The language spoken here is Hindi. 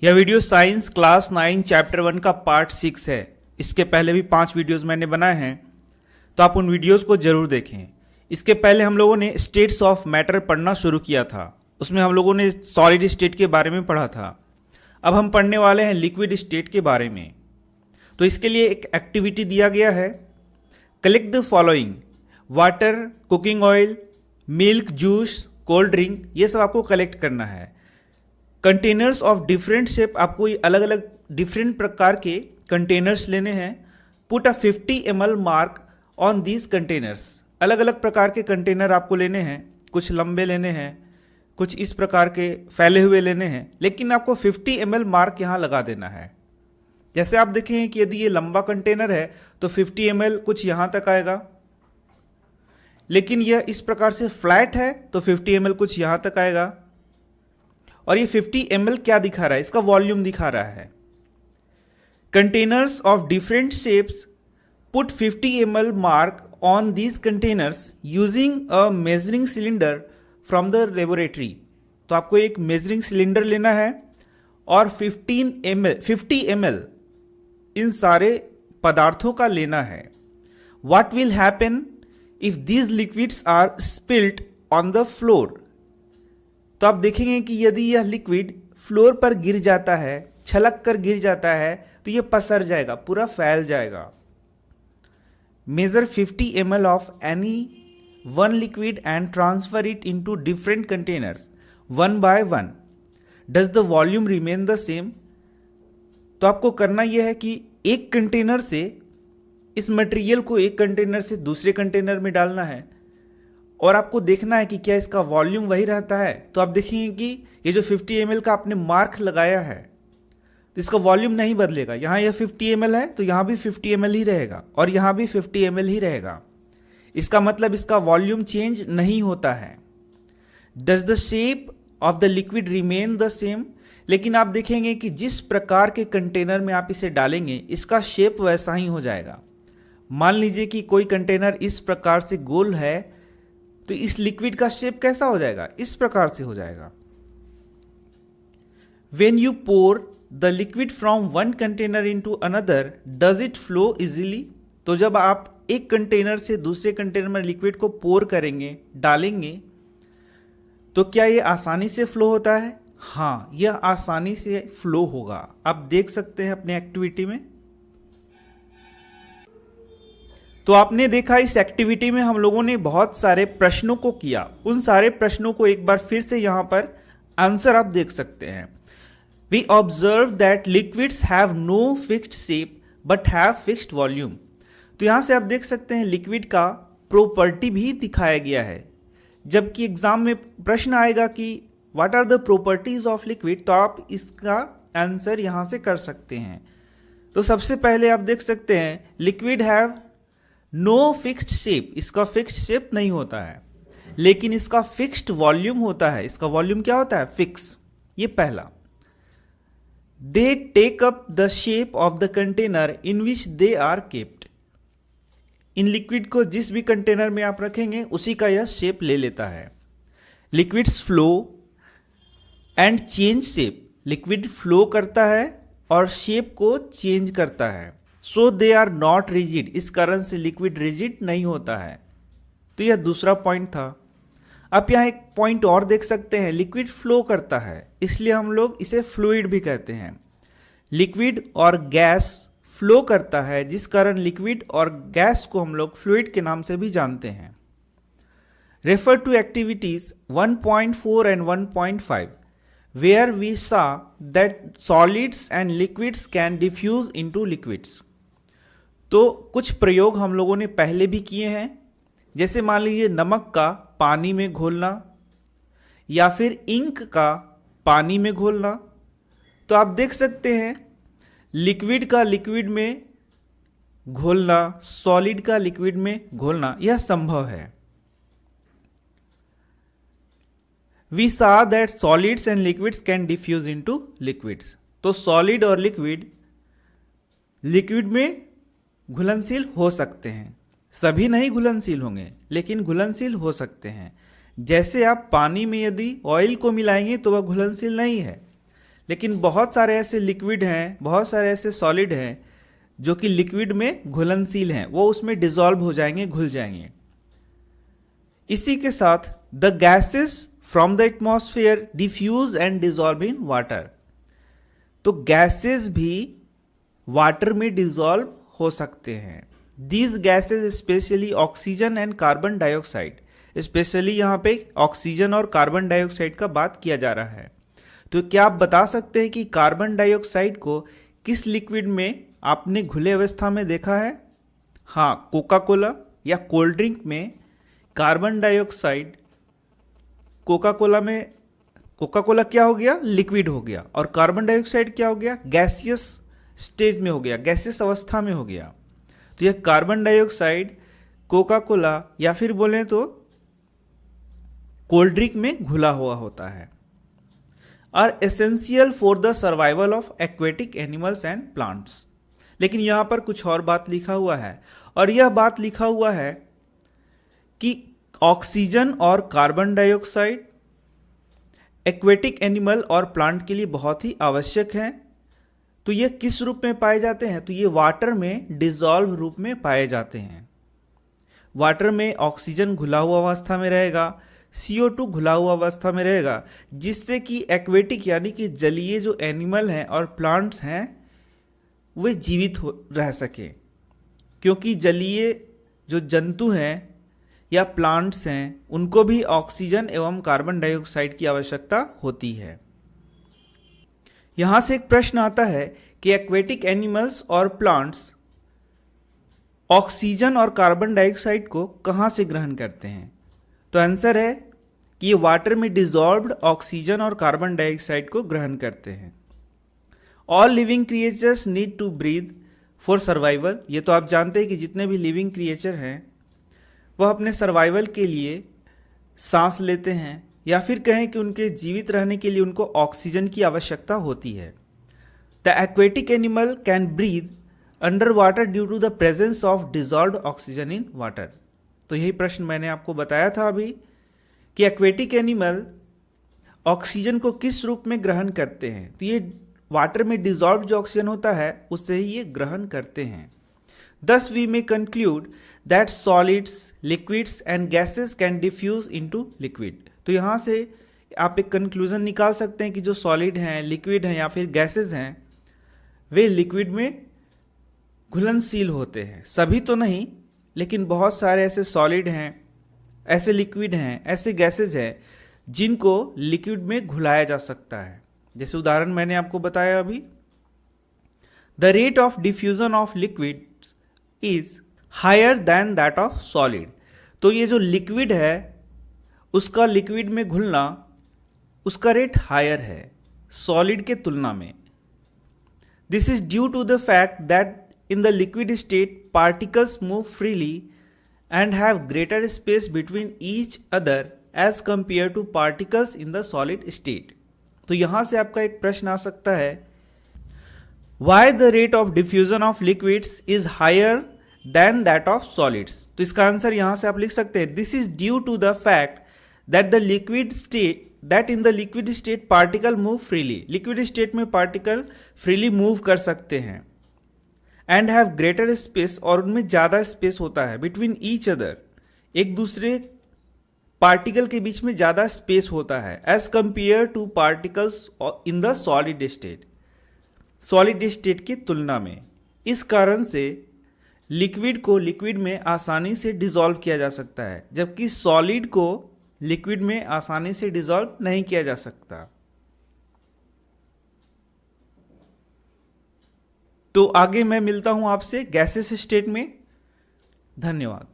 यह वीडियो साइंस क्लास 9 चैप्टर 1 का पार्ट 6 है। इसके पहले भी 5 वीडियोस मैंने बनाए हैं, तो आप उन वीडियोस को जरूर देखें। इसके पहले हम लोगों ने स्टेट्स ऑफ मैटर पढ़ना शुरू किया था। उसमें हम लोगों ने सॉलिड स्टेट के बारे में पढ़ा था। अब हम पढ़ने वाले हैं लिक्विड स्टेट के बारे में। तो इसके लिए एक एक्टिविटी दिया गया है, collect the following: water, cooking oil, milk, juice, cold drink, ये सब आपको कलेक्ट करना है। कंटेनर्स ऑफ डिफरेंट शेप, आपको ये अलग अलग डिफरेंट प्रकार के कंटेनर्स लेने हैं। Put a 50 ml mark on these containers, अलग अलग प्रकार के कंटेनर आपको लेने हैं। कुछ लंबे लेने हैं, कुछ इस प्रकार के फैले हुए लेने हैं, लेकिन आपको 50 ml मार्क यहाँ लगा देना है। जैसे आप देखें कि यदि ये लंबा कंटेनर है तो 50 ml कुछ यहाँ तक आएगा, लेकिन यह इस प्रकार से फ्लैट है तो 50 ml कुछ यहाँ तक आएगा। और ये 50 ml क्या दिखा रहा है? इसका वॉल्यूम दिखा रहा है। Containers of different shapes, put 50 ml mark on these containers using a measuring cylinder from the laboratory. तो आपको एक मेजरिंग सिलेंडर लेना है और 50 ml इन सारे पदार्थों का लेना है। What will happen if these liquids are spilt on the floor? तो आप देखेंगे कि यदि यह लिक्विड फ्लोर पर गिर जाता है, छलक कर गिर जाता है, तो यह पसर जाएगा, पूरा फैल जाएगा। Measure 50 ml of any one liquid and transfer it into different containers one by one. Does the volume remain the same? तो आपको करना यह है कि एक कंटेनर से इस मटेरियल को एक कंटेनर से दूसरे कंटेनर में डालना है और आपको देखना है कि क्या इसका वॉल्यूम वही रहता है। तो आप देखेंगे कि ये जो 50 ml का आपने मार्क लगाया है, तो इसका वॉल्यूम नहीं बदलेगा। यहाँ यह 50 ml है तो यहाँ भी 50 ml ही रहेगा और यहाँ भी 50 ml ही रहेगा। इसका मतलब इसका वॉल्यूम चेंज नहीं होता है। Does the shape of the liquid remain the same? लेकिन आप देखेंगे कि जिस प्रकार के कंटेनर में आप इसे डालेंगे, इसका शेप वैसा ही हो जाएगा। मान लीजिए कि कोई कंटेनर इस प्रकार से गोल है, तो इस लिक्विड का शेप कैसा हो जाएगा? इस प्रकार से हो जाएगा। When you pour the liquid from one container into another, does it flow easily? तो जब आप एक कंटेनर से दूसरे कंटेनर में लिक्विड को पोर करेंगे, डालेंगे, तो क्या ये आसानी से फ्लो होता है? हाँ, यह आसानी से फ्लो होगा। आप देख सकते हैं अपने एक्टिविटी में। तो आपने देखा इस एक्टिविटी में हम लोगों ने बहुत सारे प्रश्नों को किया। उन सारे प्रश्नों को एक बार फिर से यहाँ पर आंसर आप देख सकते हैं। We observe that liquids have no fixed shape but have fixed volume. तो यहाँ से आप देख सकते हैं लिक्विड का प्रॉपर्टी भी दिखाया गया है। जबकि एग्जाम में प्रश्न आएगा कि what are the properties of liquid, तो आप इसका आंसर यहाँ से कर सकते हैं। तो सबसे पहले आप देख सकते हैं liquid have no fixed shape, इसका फिक्स्ड शेप नहीं होता है, लेकिन इसका फिक्स्ड वॉल्यूम होता है। इसका वॉल्यूम क्या होता है? फिक्स। ये पहला। They take up the shape of the container in which they are kept. इन लिक्विड को जिस भी कंटेनर में आप रखेंगे उसी का यह शेप ले लेता है। Liquids flow and change shape, liquid flow करता है और शेप को चेंज करता है। सो दे आर नॉट रिजिड, इस कारण से लिक्विड रिजिड नहीं होता है। तो यह दूसरा पॉइंट था। आप यहाँ एक पॉइंट और देख सकते हैं, लिक्विड फ्लो करता है, इसलिए हम लोग इसे फ्लूइड भी कहते हैं। लिक्विड और गैस फ्लो करता है, जिस कारण लिक्विड और गैस को हम लोग फ्लूइड के नाम से भी जानते हैं। Refer to activities 1.4 and 1.5 where we saw that solids and liquids can diffuse into liquids। तो कुछ प्रयोग हम लोगों ने पहले भी किए हैं, जैसे मान लीजिए नमक का पानी में घोलना या फिर इंक का पानी में घोलना। तो आप देख सकते हैं लिक्विड का लिक्विड में घोलना, सॉलिड का लिक्विड में घोलना, यह संभव है। We saw that solids and liquids can diffuse into liquids। तो सॉलिड और लिक्विड में घुलनशील हो सकते हैं। सभी नहीं घुलनशील होंगे, लेकिन घुलनशील हो सकते हैं। जैसे आप पानी में यदि ऑयल को मिलाएंगे तो वह घुलनशील नहीं है, लेकिन बहुत सारे ऐसे लिक्विड हैं, बहुत सारे ऐसे सॉलिड हैं जो कि लिक्विड में घुलनशील हैं, वो उसमें डिसॉल्व हो जाएंगे, घुल जाएंगे। इसी के साथ the gases from the atmosphere diffuse and dissolve in water. तो गैसेस भी वाटर में डिसॉल्व हो सकते हैं। These gases specially oxygen and carbon dioxide, specially यहाँ पे ऑक्सीजन और कार्बन डाइऑक्साइड का बात किया जा रहा है। तो क्या आप बता सकते हैं कि कार्बन डाइऑक्साइड को किस लिक्विड में आपने घुले अवस्था में देखा है? हाँ, कोका कोला या कोल्ड ड्रिंक में कार्बन डाइऑक्साइड, कोका कोला क्या हो गया? लिक्विड हो गया, और कार्बन डाइऑक्साइड क्या हो गया? गैसियस स्टेज में हो गया, गैसियस अवस्था में हो गया। तो यह कार्बन डाइऑक्साइड कोका कोला या फिर बोलें तो कोल्ड ड्रिंक में घुला हुआ होता है। Are essential for the survival of aquatic animals and plants. लेकिन यहां पर कुछ और बात लिखा हुआ है, और यह बात लिखा हुआ है कि ऑक्सीजन और कार्बन डाइऑक्साइड एक्वेटिक एनिमल और प्लांट के लिए बहुत ही आवश्यक है। तो ये किस रूप में पाए जाते हैं? तो ये वाटर में डिसॉल्व रूप में पाए जाते हैं। वाटर में ऑक्सीजन घुला हुआ अवस्था में रहेगा, CO2 घुला हुआ अवस्था में रहेगा, जिससे कि एक्वेटिक यानी कि जलीय जो एनिमल हैं और प्लांट्स हैं वे जीवित रह सके। क्योंकि जलीय जो जंतु हैं या प्लांट्स हैं उनको भी ऑक्सीजन एवं कार्बन डाइऑक्साइड की आवश्यकता होती है। यहां से एक प्रश्न आता है कि एक्वेटिक एनिमल्स और प्लांट्स ऑक्सीजन और कार्बन डाइऑक्साइड को कहां से ग्रहण करते हैं? तो आंसर है कि ये वाटर में डिसॉल्व्ड ऑक्सीजन और कार्बन डाइऑक्साइड को ग्रहण करते हैं। All living creatures need to breathe for survival. ये तो आप जानते हैं कि जितने भी लिविंग क्रिएचर हैं वह अपने सर्वाइवल के लिए सांस लेते हैं, या फिर कहें कि उनके जीवित रहने के लिए उनको ऑक्सीजन की आवश्यकता होती है। The aquatic animal can breathe under water due to the presence of dissolved oxygen in water. तो यही प्रश्न मैंने आपको बताया था अभी कि एक्वेटिक एनिमल ऑक्सीजन को किस रूप में ग्रहण करते हैं? तो ये वाटर में डिसॉल्व्ड जो ऑक्सीजन होता है उससे ही ये ग्रहण करते हैं। Thus we may conclude that solids, liquids and gases can diffuse into liquid। तो यहाँ से आप एक कंक्लूजन निकाल सकते हैं कि जो सॉलिड हैं, लिक्विड हैं या फिर गैसेस हैं वे लिक्विड में घुलनशील होते हैं। सभी तो नहीं, लेकिन बहुत सारे ऐसे सॉलिड हैं, ऐसे लिक्विड हैं, ऐसे गैसेस हैं जिनको लिक्विड में घुलाया जा सकता है। जैसे उदाहरण मैंने आपको बताया अभी, the rate of diffusion of liquid is higher than that of solid. तो ये जो लिक्विड है उसका लिक्विड में घुलना, उसका रेट हायर है सॉलिड के तुलना में। This is due to the fact that in the liquid state particles move freely and have greater space between each other as compare to particles in the solid state. तो यहां से आपका एक प्रश्न आ सकता है, why the rate of diffusion of liquids is higher than that of solids. तो इसका आंसर यहां से आप लिख सकते हैं, this is due to the fact that the liquid state that in the liquid state particle move freely. Liquid state में पार्टिकल फ्रीली मूव कर सकते हैं एंड हैव ग्रेटर स्पेस, और उनमें ज्यादा स्पेस होता है, बिटवीन ईच अदर, एक दूसरे पार्टिकल के बीच में ज्यादा स्पेस होता है, as compare to particles in the solid state, solid state की तुलना में। इस कारण से लिक्विड को लिक्विड में आसानी से डिसॉल्व किया जा सकता है, जबकि सॉलिड को लिक्विड में आसानी से डिसॉल्व नहीं किया जा सकता। तो आगे मैं मिलता हूं आपसे गैसेस स्टेट में। धन्यवाद।